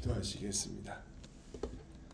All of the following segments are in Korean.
기도하시겠습니다.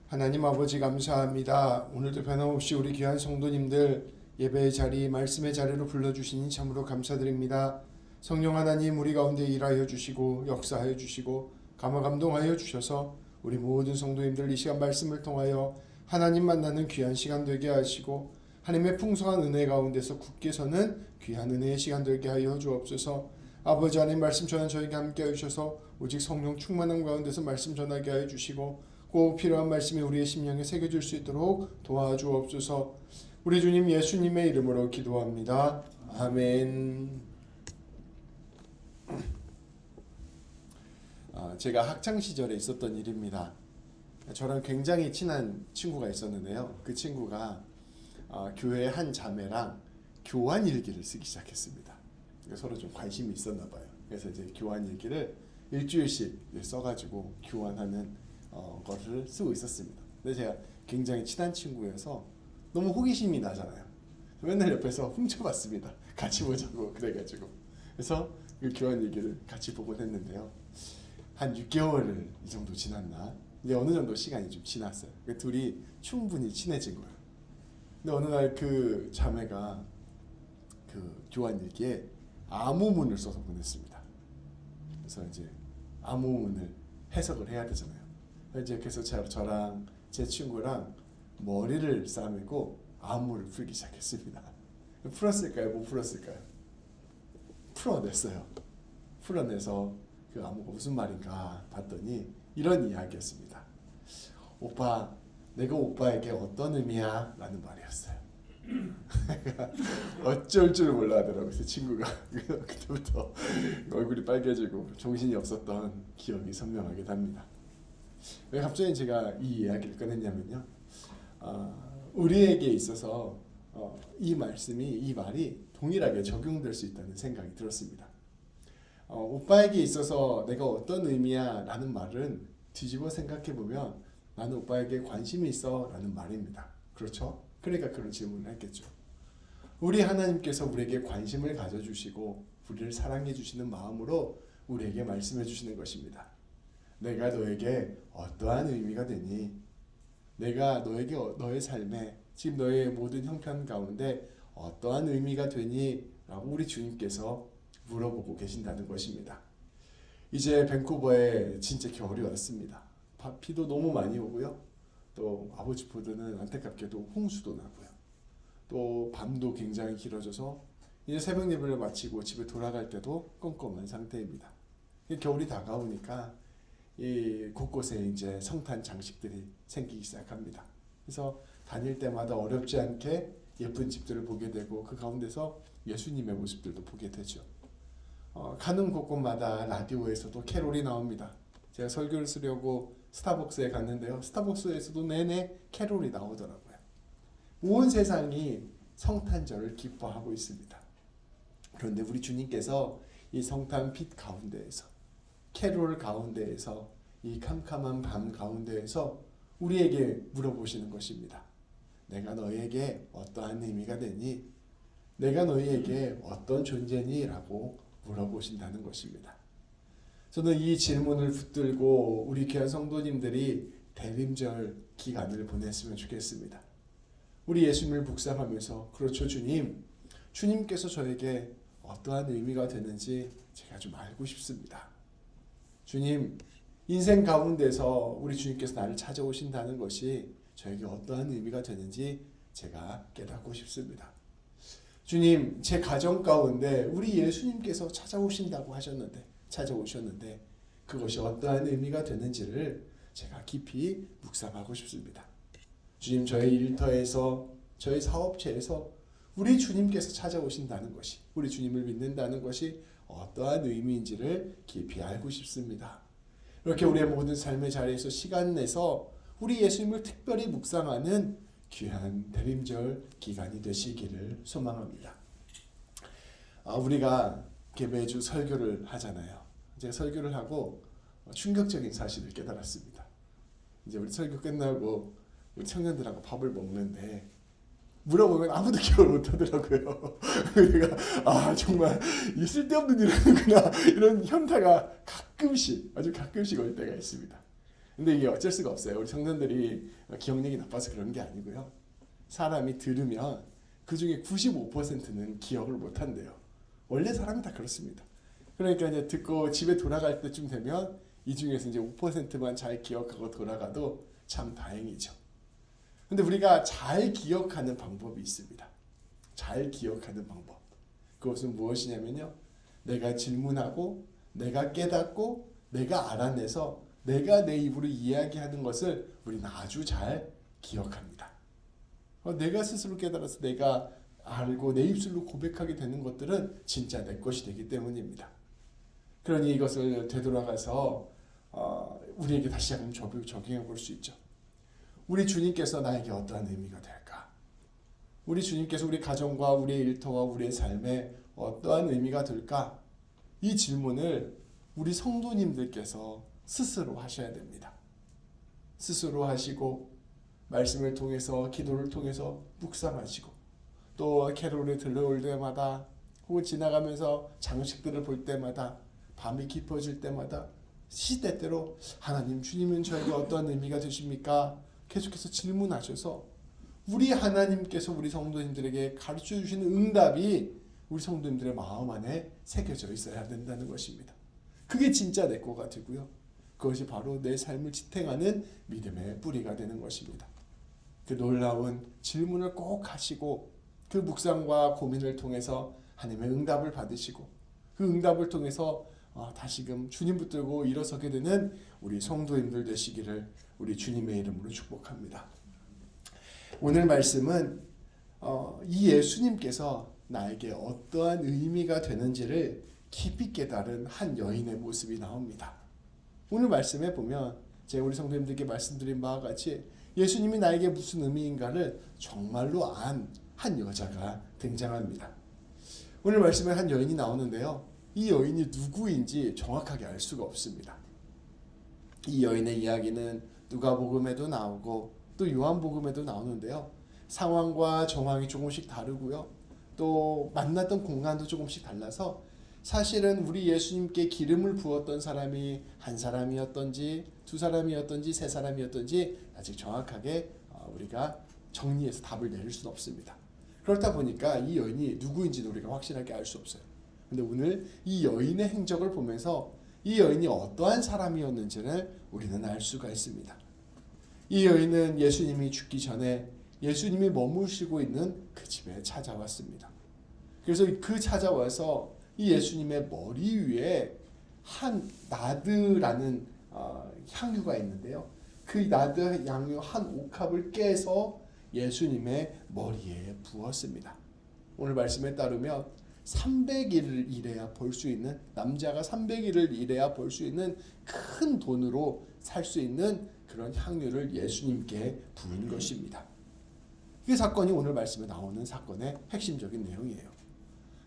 하나님 아버지 감사합니다. 오늘도 변함없이 우리 귀한 성도님들 예배의 자리, 말씀의 자리로 불러주시니 참으로 감사드립니다. 성령 하나님 우리 가운데 일하여 주시고 역사하여 주시고 감화감동하여 주셔서 우리 모든 성도님들 이 시간 말씀을 통하여 하나님 만나는 귀한 시간 되게 하시고 하나님의 풍성한 은혜 가운데서 굳게 서는 귀한 은혜의 시간 되게 하여 주옵소서. 아버지 하나님 말씀 전한 저에게 함께 해주셔서 오직 성령 충만함 가운데서 말씀 전하게 하여 주시고 꼭 필요한 말씀이 우리의 심령에 새겨질 수 있도록 도와주옵소서. 우리 주님 예수님의 이름으로 기도합니다. 아멘. 제가 학창시절에 있었던 일입니다. 저랑 굉장히 친한 친구가 있었는데요. 그 친구가 교회 한 자매랑 교환 일기를 쓰기 시작했습니다. 서로 좀 관심이 있었나 봐요. 그래서 이제 교환 일기를 일주일씩 써가지고 교환하는 것을 쓰고 있었습니다. 근데 제가 굉장히 친한 친구여서 너무 호기심이 나잖아요. 맨날 옆에서 훔쳐봤습니다. 같이 보자고 그래가지고. 그래서 그 교환 일기를 같이 보곤 했는데요. 한 6개월을 이 정도 지났나? 이제 어느 정도 시간이 좀 지났어요. 둘이 충분히 친해진 거예요. 근데 어느 날 그 자매가 그 교환 일기에 암호문을 써서 보냈습니다. 그래서 이제 암호문을 해석을 해야 되잖아요. 이제 그래서 저랑 제 친구랑 머리를 싸매고 암호를 풀기 시작했습니다. 풀었을까요? 못 풀었을까요? 풀어냈어요. 풀어내서 그 암호가 무슨 말인가 봤더니 이런 이야기였습니다. 오빠, 내가 오빠에게 어떤 의미야? 라는 말이었어요. 어쩔 줄 몰라 하더라고요. 그 친구가. 그때부터 얼굴이 빨개지고 정신이 없었던 기억이 선명하게 납니다. 왜 갑자기 제가 이 이야기를 꺼냈냐면요. 우리에게 있어서 이 말이 동일하게 적용될 수 있다는 생각이 들었습니다. 오빠에게 있어서 내가 어떤 의미야? 라는 말은 뒤집어 생각해보면 나는 오빠에게 관심이 있어 라는 말입니다. 그렇죠? 그러니까 그런 질문을 했겠죠. 우리 하나님께서 우리에게 관심을 가져주시고 우리를 사랑해 주시는 마음으로 우리에게 말씀해 주시는 것입니다. 내가 너에게 어떠한 의미가 되니? 내가 너에게 너의 삶에 지금 너의 모든 형편 가운데 어떠한 의미가 되니? 라고 우리 주님께서 물어보고 계신다는 것입니다. 이제 밴쿠버에 진짜 겨울이 왔습니다. 비도 너무 많이 오고요. 또 아버지포드는 안타깝게도 홍수도 나고요. 또 밤도 굉장히 길어져서 이제 새벽 예배를 마치고 집에 돌아갈 때도 껌껌한 상태입니다. 겨울이 다가오니까 이 곳곳에 이제 성탄 장식들이 생기기 시작합니다. 그래서 다닐 때마다 어렵지 않게 예쁜 집들을 보게 되고 그 가운데서 예수님의 모습들도 보게 되죠. 가는 곳곳마다 라디오에서도 캐롤이 나옵니다. 제가 설교를 쓰려고 스타벅스에 갔는데요. 스타벅스에서도 내내 캐롤이 나오더라고요. 온 세상이 성탄절을 기뻐하고 있습니다. 그런데 우리 주님께서 이 성탄빛 가운데에서 캐롤 가운데에서 이 캄캄한 밤 가운데에서 우리에게 물어보시는 것입니다. 내가 너희에게 어떠한 의미가 되니? 내가 너희에게 어떤 존재니? 라고 물어보신다는 것입니다. 저는 이 질문을 붙들고 우리 귀한 성도님들이 대림절 기간을 보냈으면 좋겠습니다. 우리 예수님을 묵상하면서 그렇죠 주님, 주님께서 저에게 어떠한 의미가 되는지 제가 좀 알고 싶습니다. 주님, 인생 가운데서 우리 주님께서 나를 찾아오신다는 것이 저에게 어떠한 의미가 되는지 제가 깨닫고 싶습니다. 주님, 제 가정 가운데 우리 예수님께서 찾아오셨는데 그것이 어떠한 의미가 되는지를 제가 깊이 묵상하고 싶습니다. 주님, 저의 일터에서 저의 사업체에서 우리 주님께서 찾아오신다는 것이, 우리 주님을 믿는다는 것이 어떠한 의미인지를 깊이 알고 싶습니다. 이렇게 우리의 모든 삶의 자리에서 시간 내서 우리 예수님을 특별히 묵상하는 귀한 대림절 기간이 되시기를 소망합니다. 우리가 매주 설교를 하잖아요. 제가 설교를 하고 충격적인 사실을 깨달았습니다. 이제 우리 설교 끝나고 우리 청년들하고 밥을 먹는데 물어보면 아무도 기억을 못하더라고요. 내가 정말 이 쓸데없는 일 하는구나 이런 현타가 아주 가끔씩 올 때가 있습니다. 근데 이게 어쩔 수가 없어요. 우리 성도들이 기억력이 나빠서 그런 게 아니고요. 사람이 들으면 그 중에 95%는 기억을 못 한대요. 원래 사람이 다 그렇습니다. 그러니까 이제 듣고 집에 돌아갈 때쯤 되면 이 중에서 이제 5%만 잘 기억하고 돌아가도 참 다행이죠. 근데 우리가 잘 기억하는 방법이 있습니다. 잘 기억하는 방법. 그것은 무엇이냐면요. 내가 질문하고 내가 깨닫고 내가 알아내서 내가 내 입으로 이야기하는 것을 우리는 아주 잘 기억합니다. 내가 스스로 깨달아서 내가 알고 내 입술로 고백하게 되는 것들은 진짜 내 것이 되기 때문입니다. 그러니 이것을 되돌아가서 우리에게 다시 한번 적용해 볼 수 있죠. 우리 주님께서 나에게 어떠한 의미가 될까? 우리 주님께서 우리 가정과 우리의 일터와 우리의 삶에 어떠한 의미가 될까? 이 질문을 우리 성도님들께서 스스로 하셔야 됩니다. 스스로 하시고 말씀을 통해서 기도를 통해서 묵상하시고 또 캐롤을 들려올 때마다 혹은 지나가면서 장식들을 볼 때마다 밤이 깊어질 때마다 시대대로 하나님 주님은 저에게 어떠한 의미가 되십니까? 계속해서 질문하셔서 우리 하나님께서 우리 성도님들에게 가르쳐 주시는 응답이 우리 성도님들의 마음 안에 새겨져 있어야 된다는 것입니다. 그게 진짜 내 거가 되고요. 그것이 바로 내 삶을 지탱하는 믿음의 뿌리가 되는 것입니다. 그 놀라운 질문을 꼭 하시고 그 묵상과 고민을 통해서 하나님의 응답을 받으시고 그 응답을 통해서 다시금 주님 붙들고 일어서게 되는 우리 성도님들 되시기를 우리 주님의 이름으로 축복합니다. 오늘 말씀은 이 예수님께서 나에게 어떠한 의미가 되는지를 깊이 깨달은 한 여인의 모습이 나옵니다. 오늘 말씀에 보면 제가 우리 성도님들께 말씀드린 바와 같이 예수님이 나에게 무슨 의미인가를 정말로 안 한 여자가 등장합니다. 오늘 말씀에 한 여인이 나오는데요. 이 여인이 누구인지 정확하게 알 수가 없습니다. 이 여인의 이야기는 누가복음에도 나오고 또 요한복음에도 나오는데요. 상황과 정황이 조금씩 다르고요. 또 만났던 공간도 조금씩 달라서 사실은 우리 예수님께 기름을 부었던 사람이 한 사람이었던지 두 사람이었던지 세 사람이었던지 아직 정확하게 우리가 정리해서 답을 내릴 수는 없습니다. 그렇다 보니까 이 여인이 누구인지는 우리가 확실하게 알 수 없어요. 근데 오늘 이 여인의 행적을 보면서 이 여인이 어떠한 사람이었는지를 우리는 알 수가 있습니다. 이 여인은 예수님이 죽기 전에 예수님이 머무시고 있는 그 집에 찾아왔습니다. 그래서 그 찾아와서 이 예수님의 머리 위에 한 나드라는 향유가 있는데요. 그 나드 향유 한 옥합을 깨서 예수님의 머리에 부었습니다. 오늘 말씀에 따르면 300일을 일해야 벌 수 있는 남자가 300일을 일해야 벌 수 있는 큰 돈으로 살 수 있는 그런 향유를 예수님께 부은 것입니다. 이 사건이 오늘 말씀에 나오는 사건의 핵심적인 내용이에요.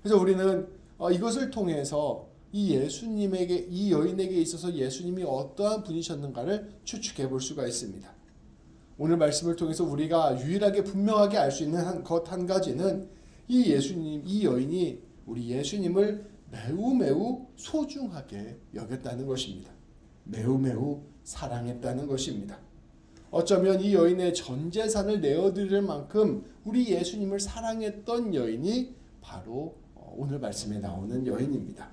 그래서 우리는 이것을 통해서 이 예수님에게 이 여인에게 있어서 예수님이 어떠한 분이셨는가를 추측해 볼 수가 있습니다. 오늘 말씀을 통해서 우리가 유일하게 분명하게 알 수 있는 것 한 가지는 이 예수님, 이 여인이 우리 예수님을 매우 소중하게 여겼다는 것입니다. 매우 사랑했다는 것입니다. 어쩌면 이 여인의 전 재산을 내어드릴 만큼 우리 예수님을 사랑했던 여인이 바로 오늘 말씀에 나오는 여인입니다.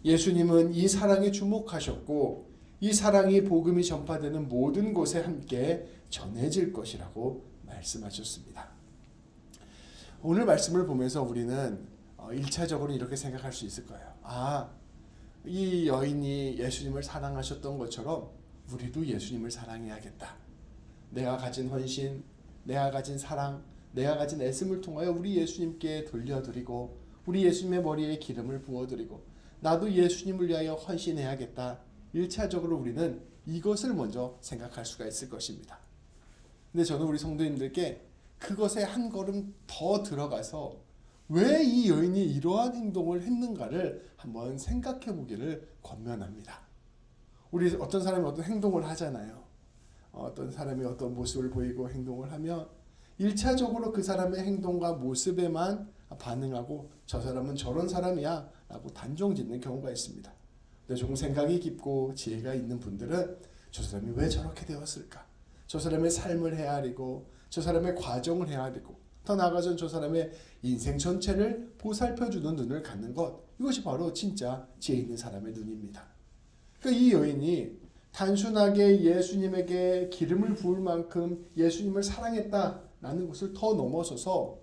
예수님은 이 사랑에 주목하셨고 이 사랑이 복음이 전파되는 모든 곳에 함께 전해질 것이라고 말씀하셨습니다. 오늘 말씀을 보면서 우리는 1차적으로 이렇게 생각할 수 있을 거예요. 이 여인이 예수님을 사랑하셨던 것처럼 우리도 예수님을 사랑해야겠다. 내가 가진 헌신, 내가 가진 사랑, 내가 가진 애씀을 통하여 우리 예수님께 돌려드리고 우리 예수님의 머리에 기름을 부어드리고 나도 예수님을 위하여 헌신해야겠다. 1차적으로 우리는 이것을 먼저 생각할 수가 있을 것입니다. 근데 저는 우리 성도님들께 그것에 한 걸음 더 들어가서 왜 이 여인이 이러한 행동을 했는가를 한번 생각해 보기를 권면합니다. 우리 어떤 사람이 어떤 행동을 하잖아요. 어떤 사람이 어떤 모습을 보이고 행동을 하면 1차적으로 그 사람의 행동과 모습에만 반응하고 저 사람은 저런 사람이야 라고 단정 짓는 경우가 있습니다. 근데 조금 생각이 깊고 지혜가 있는 분들은 저 사람이 왜 저렇게 되었을까? 저 사람의 삶을 헤아리고 저 사람의 과정을 헤아리고 더 나아가서 저 사람의 인생 전체를 보살펴주는 눈을 갖는 것, 이것이 바로 진짜 지혜 있는 사람의 눈입니다. 그러니까 이 여인이 단순하게 예수님에게 기름을 부을 만큼 예수님을 사랑했다라는 것을 더 넘어서서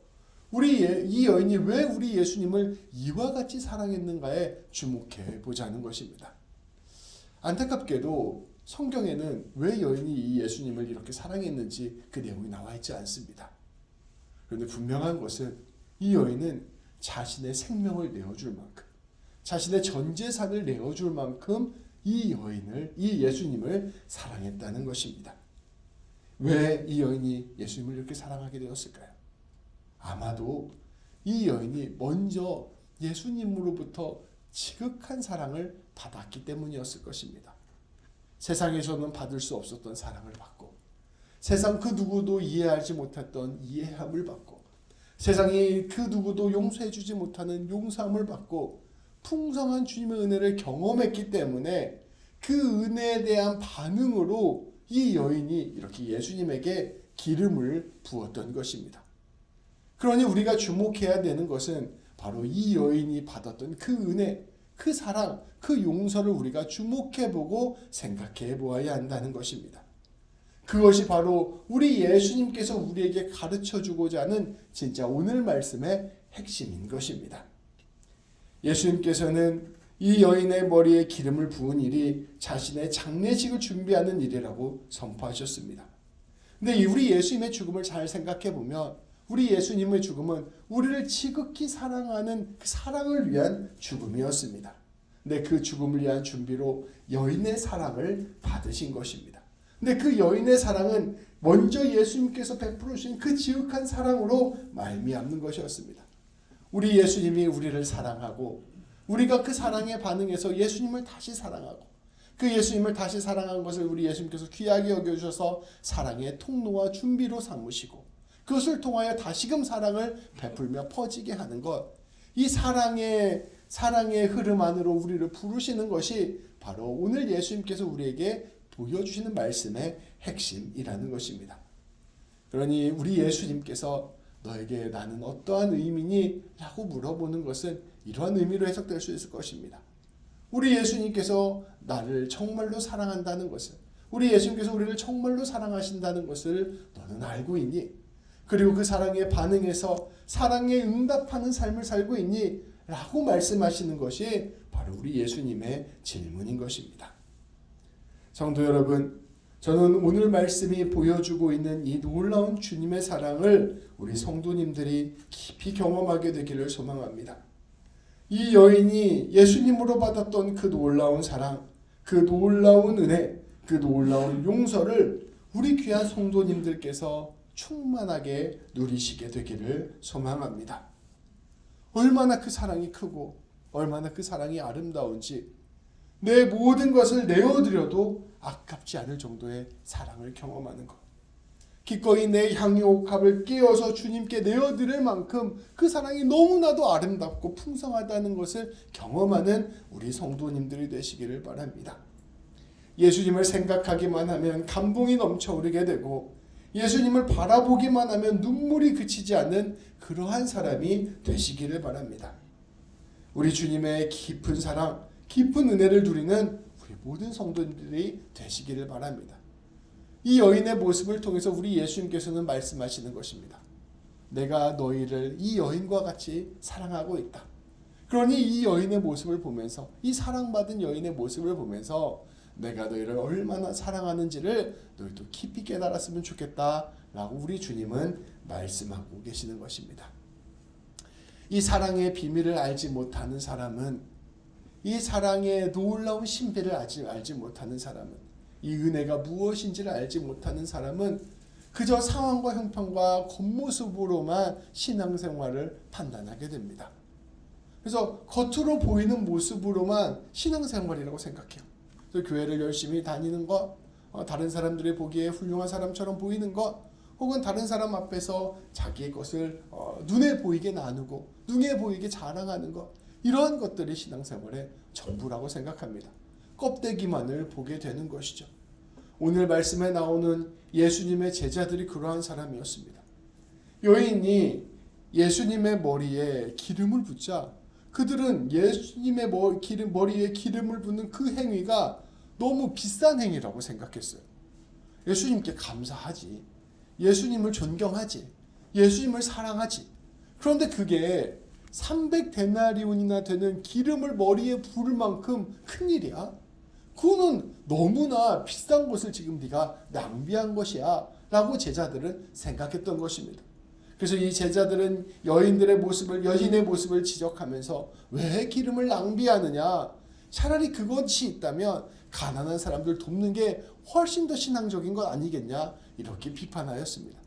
이 여인이 왜 우리 예수님을 이와 같이 사랑했는가에 주목해 보자는 것입니다. 안타깝게도 성경에는 왜 여인이 이 예수님을 이렇게 사랑했는지 그 내용이 나와 있지 않습니다. 그런데 분명한 것은 이 여인은 자신의 생명을 내어줄 만큼, 자신의 전 재산을 내어줄 만큼 이 예수님을 사랑했다는 것입니다. 왜 이 여인이 예수님을 이렇게 사랑하게 되었을까요? 아마도 이 여인이 먼저 예수님으로부터 지극한 사랑을 받았기 때문이었을 것입니다. 세상에서는 받을 수 없었던 사랑을 받고, 세상 그 누구도 이해하지 못했던 이해함을 받고, 세상이 그 누구도 용서해 주지 못하는 용서함을 받고, 풍성한 주님의 은혜를 경험했기 때문에 그 은혜에 대한 반응으로 이 여인이 이렇게 예수님에게 기름을 부었던 것입니다. 그러니 우리가 주목해야 되는 것은 바로 이 여인이 받았던 그 은혜, 그 사랑, 그 용서를 우리가 주목해보고 생각해 보아야 한다는 것입니다. 그것이 바로 우리 예수님께서 우리에게 가르쳐주고자 하는 진짜 오늘 말씀의 핵심인 것입니다. 예수님께서는 이 여인의 머리에 기름을 부은 일이 자신의 장례식을 준비하는 일이라고 선포하셨습니다. 근데 우리 예수님의 죽음을 잘 생각해 보면 우리 예수님의 죽음은 우리를 지극히 사랑하는 그 사랑을 위한 죽음이었습니다. 근데 그 죽음을 위한 준비로 여인의 사랑을 받으신 것입니다. 근데 그 여인의 사랑은 먼저 예수님께서 베풀어 주신 그 지극한 사랑으로 말미암는 것이었습니다. 우리 예수님이 우리를 사랑하고 우리가 그 사랑에 반응해서 예수님을 다시 사랑하고 그 예수님을 다시 사랑한 것을 우리 예수님께서 귀하게 여겨주셔서 사랑의 통로와 준비로 삼으시고 그것을 통하여 다시금 사랑을 베풀며 퍼지게 하는 것, 이 사랑의 흐름 안으로 우리를 부르시는 것이 바로 오늘 예수님께서 우리에게 보여주시는 말씀의 핵심이라는 것입니다. 그러니 우리 예수님께서 너에게 나는 어떠한 의미니? 라고 물어보는 것은 이러한 의미로 해석될 수 있을 것입니다. 우리 예수님께서 나를 정말로 사랑한다는 것을, 우리 예수님께서 우리를 정말로 사랑하신다는 것을 너는 알고 있니? 그리고 그 사랑에 반응해서 사랑에 응답하는 삶을 살고 있니? 라고 말씀하시는 것이 바로 우리 예수님의 질문인 것입니다. 성도 여러분, 저는 오늘 말씀이 보여주고 있는 이 놀라운 주님의 사랑을 우리 성도님들이 깊이 경험하게 되기를 소망합니다. 이 여인이 예수님으로 받았던 그 놀라운 사랑, 그 놀라운 은혜, 그 놀라운 용서를 우리 귀한 성도님들께서 충만하게 누리시게 되기를 소망합니다. 얼마나 그 사랑이 크고 얼마나 그 사랑이 아름다운지 내 모든 것을 내어드려도 아깝지 않을 정도의 사랑을 경험하는 것. 기꺼이 내 향유옥합을 깨어서 주님께 내어드릴 만큼 그 사랑이 너무나도 아름답고 풍성하다는 것을 경험하는 우리 성도님들이 되시기를 바랍니다. 예수님을 생각하기만 하면 감동이 넘쳐오르게 되고 예수님을 바라보기만 하면 눈물이 그치지 않는 그러한 사람이 되시기를 바랍니다. 우리 주님의 깊은 사랑, 깊은 은혜를 누리는 우리 모든 성도님들이 되시기를 바랍니다. 이 여인의 모습을 통해서 우리 예수님께서는 말씀하시는 것입니다. 내가 너희를 이 여인과 같이 사랑하고 있다. 그러니 이 여인의 모습을 보면서, 이 사랑받은 여인의 모습을 보면서 내가 너희를 얼마나 사랑하는지를 너희도 깊이 깨달았으면 좋겠다라고 우리 주님은 말씀하고 계시는 것입니다. 이 사랑의 비밀을 알지 못하는 사람은, 이 사랑의 놀라운 신비를 알지 못하는 사람은, 이 은혜가 무엇인지를 알지 못하는 사람은 그저 상황과 형편과 겉모습으로만 신앙생활을 판단하게 됩니다. 그래서 겉으로 보이는 모습으로만 신앙생활이라고 생각해요. 그래서 교회를 열심히 다니는 것, 다른 사람들이 보기에 훌륭한 사람처럼 보이는 것, 혹은 다른 사람 앞에서 자기의 것을 눈에 보이게 나누고 눈에 보이게 자랑하는 것, 이러한 것들이 신앙생활의 전부라고 생각합니다. 껍데기만을 보게 되는 것이죠. 오늘 말씀에 나오는 예수님의 제자들이 그러한 사람이었습니다. 여인이 예수님의 머리에 기름을 붓자 그들은 예수님의 머리에 기름을 붓는 그 행위가 너무 비싼 행위라고 생각했어요. 예수님께 감사하지. 예수님을 존경하지. 예수님을 사랑하지. 그런데 그게 300데나리온이나 되는 기름을 머리에 부을 만큼 큰일이야? 그거는 너무나 비싼 것을 지금 네가 낭비한 것이야 라고 제자들은 생각했던 것입니다. 그래서 이 제자들은 여인의 모습을 지적하면서 왜 기름을 낭비하느냐? 차라리 그것이 있다면 가난한 사람들 돕는 게 훨씬 더 신앙적인 것 아니겠냐? 이렇게 비판하였습니다.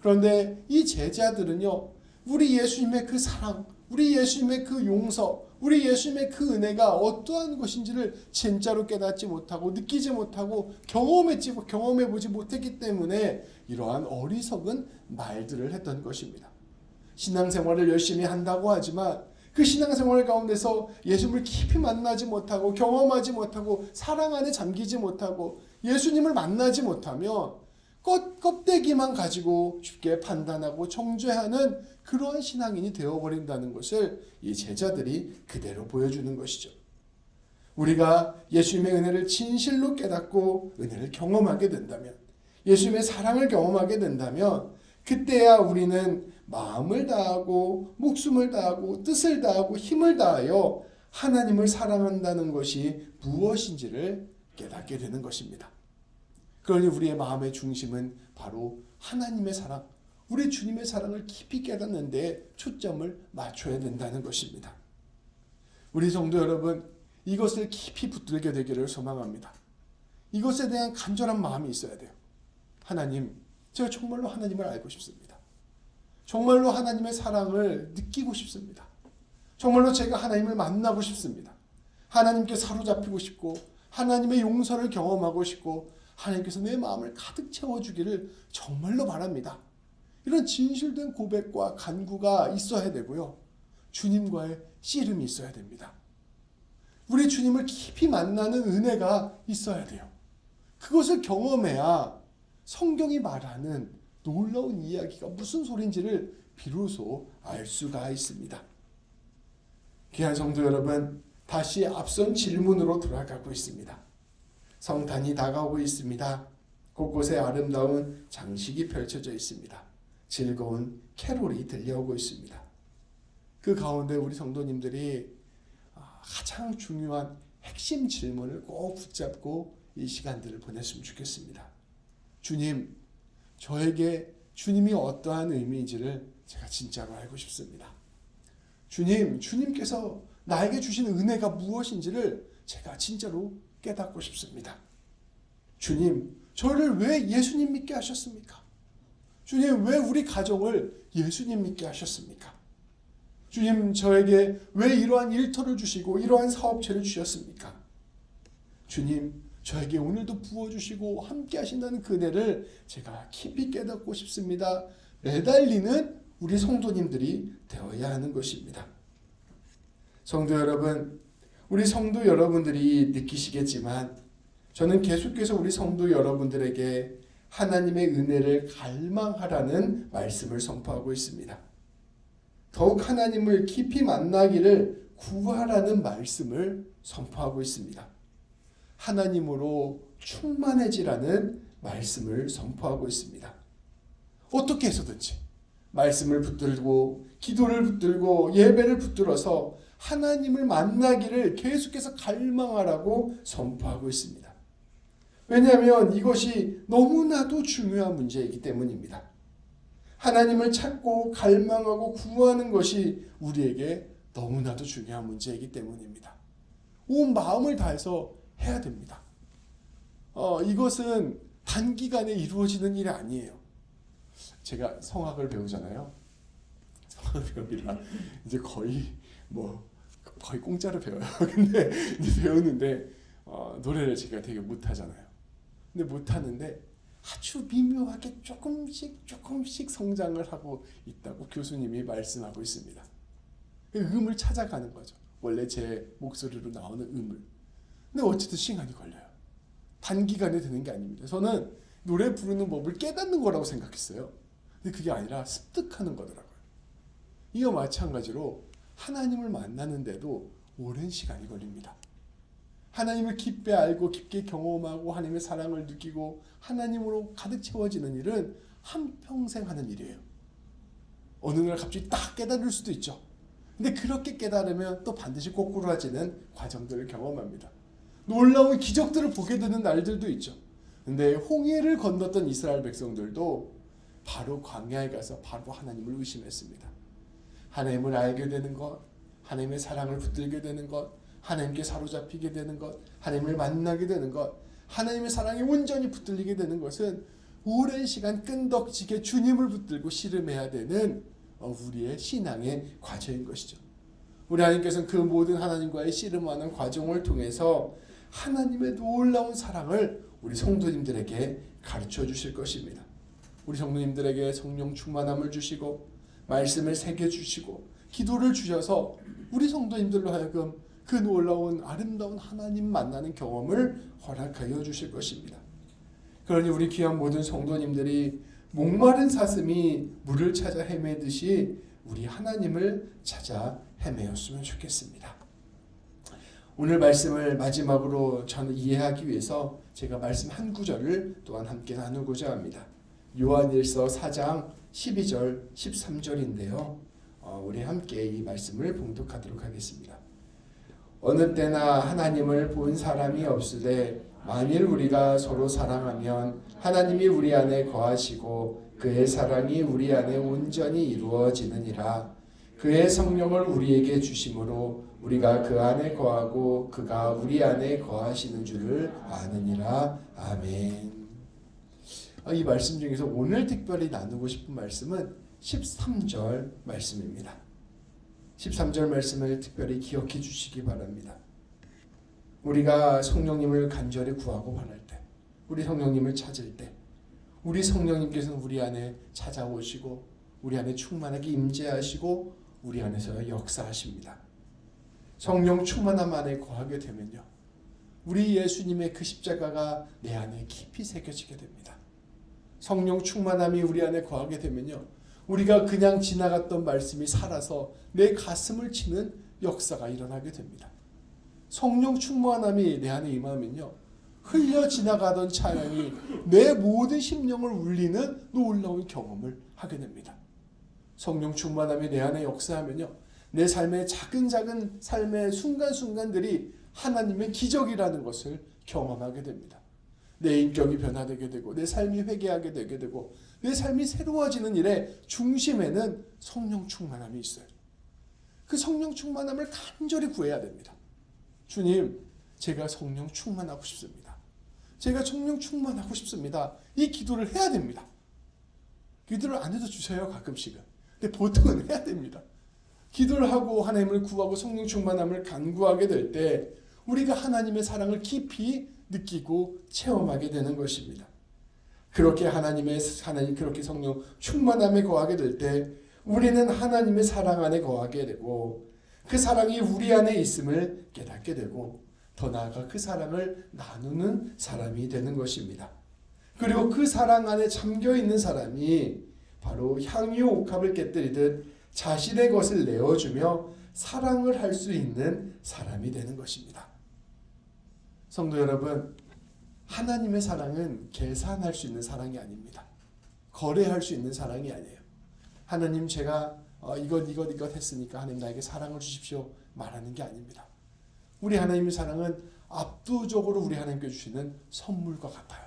그런데 이 제자들은요, 우리 예수님의 그 사랑, 우리 예수님의 그 용서, 우리 예수님의 그 은혜가 어떠한 것인지를 진짜로 깨닫지 못하고 느끼지 못하고 경험해보지 못했기 때문에 이러한 어리석은 말들을 했던 것입니다. 신앙생활을 열심히 한다고 하지만 그 신앙생활 가운데서 예수님을 깊이 만나지 못하고 경험하지 못하고 사랑 안에 잠기지 못하고 예수님을 만나지 못하면 껍데기만 가지고 쉽게 판단하고 정죄하는 그러한 신앙인이 되어버린다는 것을 이 제자들이 그대로 보여주는 것이죠. 우리가 예수님의 은혜를 진실로 깨닫고 은혜를 경험하게 된다면, 예수님의 사랑을 경험하게 된다면 그때야 우리는 마음을 다하고 목숨을 다하고 뜻을 다하고 힘을 다하여 하나님을 사랑한다는 것이 무엇인지를 깨닫게 되는 것입니다. 그러니 우리의 마음의 중심은 바로 하나님의 사랑, 우리 주님의 사랑을 깊이 깨닫는 데 초점을 맞춰야 된다는 것입니다. 우리 성도 여러분, 이것을 깊이 붙들게 되기를 소망합니다. 이것에 대한 간절한 마음이 있어야 돼요. 하나님, 제가 정말로 하나님을 알고 싶습니다. 정말로 하나님의 사랑을 느끼고 싶습니다. 정말로 제가 하나님을 만나고 싶습니다. 하나님께 사로잡히고 싶고 하나님의 용서를 경험하고 싶고 하나님께서 내 마음을 가득 채워주기를 정말로 바랍니다. 이런 진실된 고백과 간구가 있어야 되고요. 주님과의 씨름이 있어야 됩니다. 우리 주님을 깊이 만나는 은혜가 있어야 돼요. 그것을 경험해야 성경이 말하는 놀라운 이야기가 무슨 소리인지를 비로소 알 수가 있습니다. 귀한 성도 여러분, 다시 앞선 질문으로 돌아가고 있습니다. 성탄이 다가오고 있습니다. 곳곳에 아름다운 장식이 펼쳐져 있습니다. 즐거운 캐롤이 들려오고 있습니다. 그 가운데 우리 성도님들이 가장 중요한 핵심 질문을 꼭 붙잡고 이 시간들을 보냈으면 좋겠습니다. 주님, 저에게 주님이 어떠한 의미인지를 제가 진짜로 알고 싶습니다. 주님께서 나에게 주신 은혜가 무엇인지를 제가 진짜로 깨닫고 싶습니다. 주님, 저를 왜 예수님 믿게 하셨습니까? 주님, 왜 우리 가정을 예수님 믿게 하셨습니까? 주님, 저에게 왜 이러한 일터를 주시고 이러한 사업체를 주셨습니까? 주님, 저에게 오늘도 부어주시고 함께 하신다는 그 은혜를 제가 깊이 깨닫고 싶습니다. 매달리는 우리 성도님들이 되어야 하는 것입니다. 성도 여러분, 우리 성도 여러분들이 느끼시겠지만 저는 계속해서 우리 성도 여러분들에게 하나님의 은혜를 갈망하라는 말씀을 선포하고 있습니다. 더욱 하나님을 깊이 만나기를 구하라는 말씀을 선포하고 있습니다. 하나님으로 충만해지라는 말씀을 선포하고 있습니다. 어떻게 해서든지 말씀을 붙들고 기도를 붙들고 예배를 붙들어서 하나님을 만나기를 계속해서 갈망하라고 선포하고 있습니다. 왜냐하면 이것이 너무나도 중요한 문제이기 때문입니다. 하나님을 찾고 갈망하고 구하는 것이 우리에게 너무나도 중요한 문제이기 때문입니다. 온 마음을 다해서 해야 됩니다. 이것은 단기간에 이루어지는 일이 아니에요. 제가 성악을 배우잖아요. 성악을 배우기라 이제 거의 공짜로 배워요. 근데 이제 배우는데 노래를 제가 되게 못하잖아요. 근데 못하는데 아주 미묘하게 조금씩 성장을 하고 있다고 교수님이 말씀하고 있습니다. 음을 찾아가는 거죠. 원래 제 목소리로 나오는 음을. 근데 어쨌든 시간이 걸려요. 단기간에 되는 게 아닙니다. 저는 노래 부르는 법을 깨닫는 거라고 생각했어요. 근데 그게 아니라 습득하는 거더라고요. 이와 마찬가지로 하나님을 만나는데도 오랜 시간이 걸립니다. 하나님을 깊이 알고 깊게 경험하고 하나님의 사랑을 느끼고 하나님으로 가득 채워지는 일은 한평생 하는 일이에요. 어느 날 갑자기 딱 깨달을 수도 있죠. 근데 그렇게 깨달으면 또 반드시 꼬꾸라지는 과정들을 경험합니다. 놀라운 기적들을 보게 되는 날들도 있죠. 근데 홍해를 건넜던 이스라엘 백성들도 바로 광야에 가서 바로 하나님을 의심했습니다. 하나님을 알게 되는 것, 하나님의 사랑을 붙들게 되는 것, 하나님께 사로잡히게 되는 것, 하나님을 만나게 되는 것, 하나님의 사랑에 온전히 붙들리게 되는 것은 오랜 시간 끈덕지게 주님을 붙들고 씨름해야 되는 우리의 신앙의 과정인 것이죠. 우리 하나님께서는 그 모든 하나님과의 씨름하는 과정을 통해서 하나님의 놀라운 사랑을 우리 성도님들에게 가르쳐 주실 것입니다. 우리 성도님들에게 성령 충만함을 주시고 말씀을 새겨주시고 기도를 주셔서 우리 성도님들로 하여금 그 놀라운 아름다운 하나님 만나는 경험을 허락하여 주실 것입니다. 그러니 우리 귀한 모든 성도님들이 목마른 사슴이 물을 찾아 헤매듯이 우리 하나님을 찾아 헤매었으면 좋겠습니다. 오늘 말씀을 마지막으로 저는 이해하기 위해서 제가 말씀 한 구절을 또한 함께 나누고자 합니다. 요한일서 4장 12절 13절인데요. 우리 함께 이 말씀을 봉독하도록 하겠습니다. 어느 때나 하나님을 본 사람이 없으되 만일 우리가 서로 사랑하면 하나님이 우리 안에 거하시고 그의 사랑이 우리 안에 온전히 이루어지느니라. 그의 성령을 우리에게 주심으로 우리가 그 안에 거하고 그가 우리 안에 거하시는 줄을 아느니라. 아멘. 이 말씀 중에서 오늘 특별히 나누고 싶은 말씀은 13절 말씀입니다. 13절 말씀을 특별히 기억해 주시기 바랍니다. 우리가 성령님을 간절히 구하고 바랄 때, 우리 성령님을 찾을 때, 우리 성령님께서는 우리 안에 찾아오시고 우리 안에 충만하게 임재하시고 우리 안에서 역사하십니다. 성령 충만함 안에 거하게 되면요, 우리 예수님의 그 십자가가 내 안에 깊이 새겨지게 됩니다. 성령 충만함이 우리 안에 거하게 되면요, 우리가 그냥 지나갔던 말씀이 살아서 내 가슴을 치는 역사가 일어나게 됩니다. 성령 충만함이 내 안에 임하면요, 흘려 지나가던 찬양이 내 모든 심령을 울리는 놀라운 경험을 하게 됩니다. 성령 충만함이 내 안에 역사하면요, 내 삶의 작은 삶의 순간순간들이 하나님의 기적이라는 것을 경험하게 됩니다. 내 인격이 변화되게 되고 내 삶이 회개하게 되게 되고 내 삶이 새로워지는 일에 중심에는 성령 충만함이 있어요. 그 성령 충만함을 간절히 구해야 됩니다. 주님, 제가 성령 충만하고 싶습니다. 제가 성령 충만하고 싶습니다. 이 기도를 해야 됩니다. 기도를 안 해도 주세요, 가끔씩은. 근데 보통은 해야 됩니다. 기도를 하고 하나님을 구하고 성령 충만함을 간구하게 될 때 우리가 하나님의 사랑을 깊이 느끼고 체험하게 되는 것입니다. 그렇게 그렇게 성령 충만함에 거하게 될 때 우리는 하나님의 사랑 안에 거하게 되고 그 사랑이 우리 안에 있음을 깨닫게 되고 더 나아가 그 사랑을 나누는 사람이 되는 것입니다. 그리고 그 사랑 안에 잠겨 있는 사람이 바로 향유 옥합을 깨뜨리듯 자신의 것을 내어주며 사랑을 할 수 있는 사람이 되는 것입니다. 성도 여러분, 하나님의 사랑은 계산할 수 있는 사랑이 아닙니다. 거래할 수 있는 사랑이 아니에요. 하나님, 제가 이것 했으니까 하나님 나에게 사랑을 주십시오 말하는 게 아닙니다. 우리 하나님의 사랑은 압도적으로 우리 하나님께 주시는 선물과 같아요.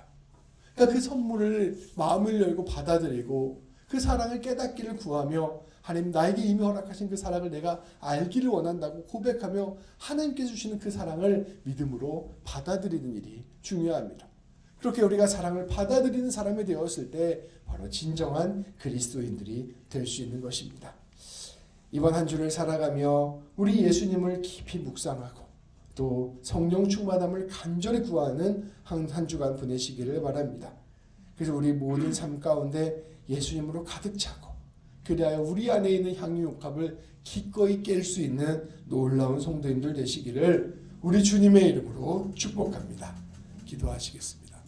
그러니까 그 선물을 마음을 열고 받아들이고 그 사랑을 깨닫기를 구하며 하나님, 나에게 이미 허락하신 그 사랑을 내가 알기를 원한다고 고백하며 하나님께서 주시는 그 사랑을 믿음으로 받아들이는 일이 중요합니다. 그렇게 우리가 사랑을 받아들이는 사람이 되었을 때 바로 진정한 그리스도인들이 될 수 있는 것입니다. 이번 한 주를 살아가며 우리 예수님을 깊이 묵상하고 또 성령 충만함을 간절히 구하는 한 주간 보내시기를 바랍니다. 그래서 우리 모든 삶 가운데 예수님으로 가득 차고 그리하여 우리 안에 있는 향유옥합을 기꺼이 깰 수 있는 놀라운 성도님들 되시기를 우리 주님의 이름으로 축복합니다. 기도하시겠습니다.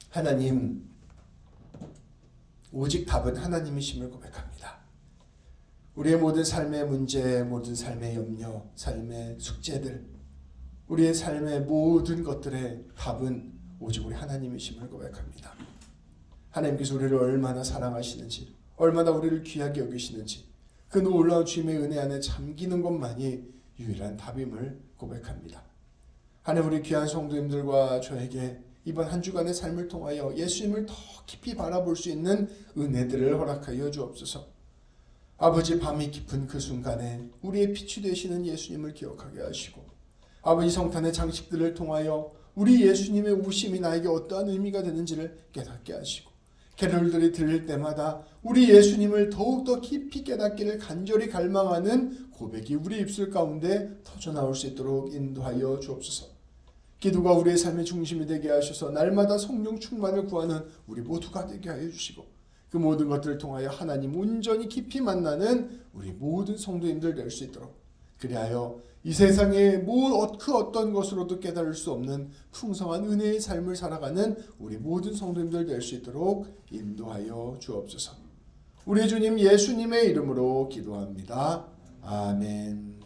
하나님, 오직 답은 하나님이심을 고백합니다. 우리의 모든 삶의 문제, 모든 삶의 염려, 삶의 숙제들, 우리의 삶의 모든 것들의 답은 오직 우리 하나님이심을 고백합니다. 하나님께서 우리를 얼마나 사랑하시는지, 얼마나 우리를 귀하게 여기시는지, 그 놀라운 주님의 은혜 안에 잠기는 것만이 유일한 답임을 고백합니다. 하나님, 우리 귀한 성도님들과 저에게 이번 한 주간의 삶을 통하여 예수님을 더 깊이 바라볼 수 있는 은혜들을 허락하여 주옵소서. 아버지, 밤이 깊은 그 순간에 우리의 빛이 되시는 예수님을 기억하게 하시고, 아버지, 성탄의 장식들을 통하여 우리 예수님의 오심이 나에게 어떠한 의미가 되는지를 깨닫게 하시고, 캐롤들이 들릴 때마다 우리 예수님을 더욱더 깊이 깨닫기를 간절히 갈망하는 고백이 우리 입술 가운데 터져나올 수 있도록 인도하여 주옵소서. 기도가 우리의 삶의 중심이 되게 하셔서 날마다 성령 충만을 구하는 우리 모두가 되게 하여 주시고, 그 모든 것들을 통하여 하나님 온전히 깊이 만나는 우리 모든 성도님들 될 수 있도록, 그리하여 이 세상의 그 어떤 것으로도 깨달을 수 없는 풍성한 은혜의 삶을 살아가는 우리 모든 성도님들 될 수 있도록 인도하여 주옵소서. 우리 주님 예수님의 이름으로 기도합니다. 아멘.